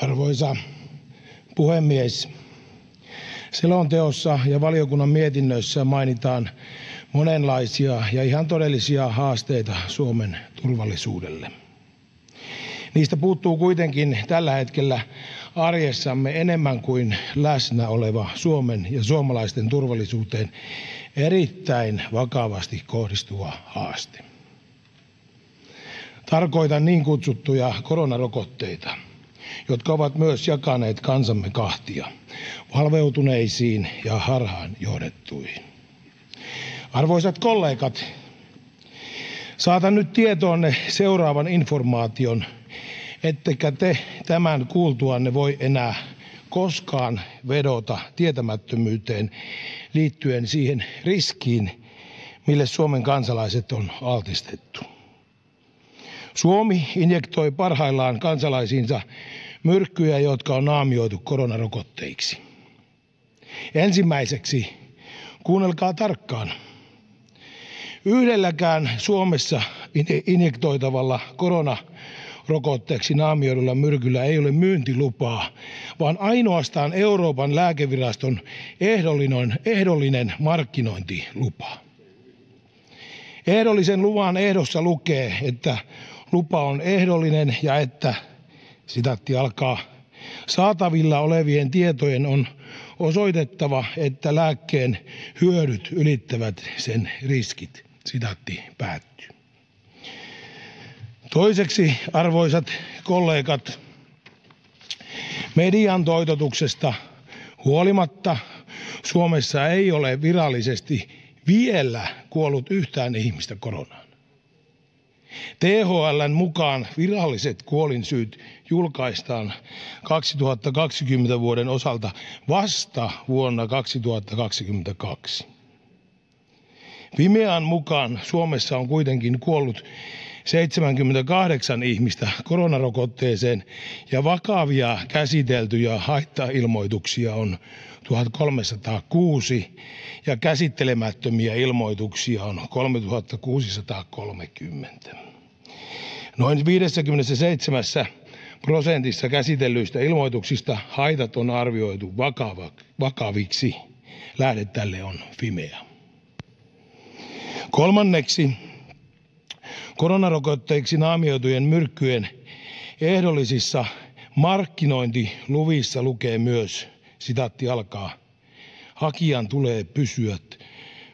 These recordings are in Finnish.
Arvoisa puhemies! Selonteossa ja valiokunnan mietinnössä mainitaan monenlaisia ja ihan todellisia haasteita Suomen turvallisuudelle. Niistä puuttuu kuitenkin tällä hetkellä arjessamme enemmän kuin läsnä oleva Suomen ja suomalaisten turvallisuuteen erittäin vakavasti kohdistuva haaste. Tarkoitan niin kutsuttuja koronarokotteita, jotka ovat myös jakaneet kansamme kahtia, valveutuneisiin ja harhaan johdettuihin. Arvoisat kollegat, saatan nyt tietoonne seuraavan informaation, ettekä te tämän kuultuanne voi enää koskaan vedota tietämättömyyteen liittyen siihen riskiin, mille Suomen kansalaiset on altistettu. Suomi injektoi parhaillaan kansalaisiinsa myrkkyjä, jotka on naamioitu koronarokotteiksi. Ensimmäiseksi, kuunnelkaa tarkkaan. Yhdelläkään Suomessa injektoitavalla koronarokotteeksi naamioidulla myrkyllä ei ole myyntilupaa, vaan ainoastaan Euroopan lääkeviraston ehdollinen markkinointilupa. Ehdollisen luvan ehdossa lukee, että lupa on ehdollinen ja että, sitaatti alkaa, saatavilla olevien tietojen on osoitettava, että lääkkeen hyödyt ylittävät sen riskit. Sitaatti päättyy. Toiseksi, arvoisat kollegat, median toitotuksesta huolimatta Suomessa ei ole virallisesti vielä kuollut yhtään ihmistä koronaan. THL:n mukaan viralliset kuolinsyyt julkaistaan 2020 vuoden osalta vasta vuonna 2022. Fimean mukaan Suomessa on kuitenkin kuollut 78 ihmistä koronarokotteeseen ja vakavia käsiteltyjä haittailmoituksia on 1306 ja käsittelemättömiä ilmoituksia on 3630. Noin 57% käsitellyistä ilmoituksista haitat on arvioitu vakaviksi. Lähde tälle on Fimea. Kolmanneksi, koronarokotteiksi naamioitujen myrkkyjen ehdollisissa markkinointiluvissa lukee myös, sitaatti alkaa, hakijan tulee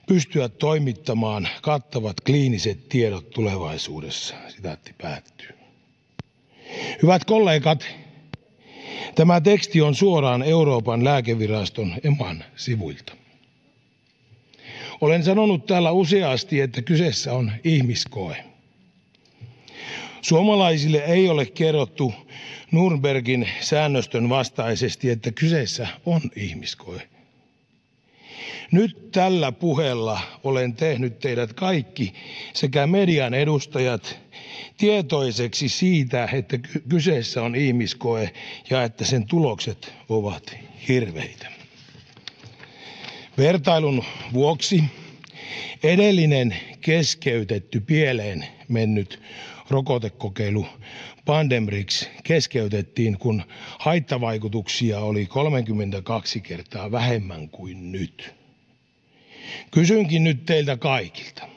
pystyä toimittamaan kattavat kliiniset tiedot tulevaisuudessa, sitaatti päättyy. Hyvät kollegat, tämä teksti on suoraan Euroopan lääkeviraston EMAn sivuilta. Olen sanonut täällä useasti, että kyseessä on ihmiskoe. Suomalaisille ei ole kerrottu Nürnbergin säännöstön vastaisesti, että kyseessä on ihmiskoe. Nyt tällä puheella olen tehnyt teidät kaikki sekä median edustajat tietoiseksi siitä, että kyseessä on ihmiskoe ja että sen tulokset ovat hirveitä. Vertailun vuoksi edellinen keskeytetty pieleen mennyt rokotekokeilu Pandemrix keskeytettiin, kun haittavaikutuksia oli 32 kertaa vähemmän kuin nyt. Kysynkin nyt teiltä kaikilta.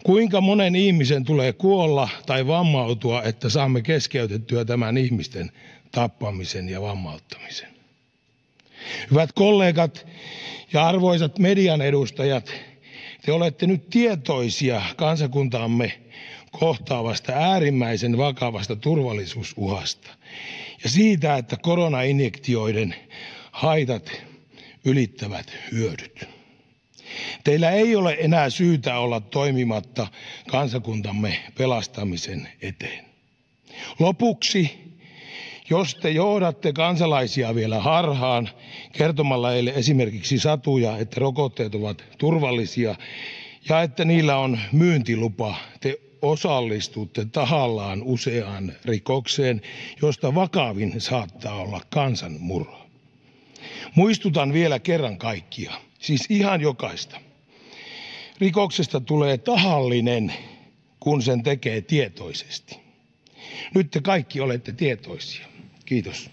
Kuinka monen ihmisen tulee kuolla tai vammautua, että saamme keskeytettyä tämän ihmisten tappamisen ja vammauttamisen? Hyvät kollegat ja arvoisat median edustajat, te olette nyt tietoisia kansakuntaamme kohtaavasta äärimmäisen vakavasta turvallisuusuhasta ja siitä, että koronainjektioiden haitat ylittävät hyödyt. Teillä ei ole enää syytä olla toimimatta kansakuntamme pelastamisen eteen. Lopuksi, jos te johdatte kansalaisia vielä harhaan kertomalla heille esimerkiksi satuja, että rokotteet ovat turvallisia ja että niillä on myyntilupa, te osallistutte tahallaan useaan rikokseen, josta vakavin saattaa olla kansanmurha. Muistutan vielä kerran kaikkia, siis ihan jokaista. Rikoksesta tulee tahallinen, kun sen tekee tietoisesti. Nyt te kaikki olette tietoisia. Kiitos.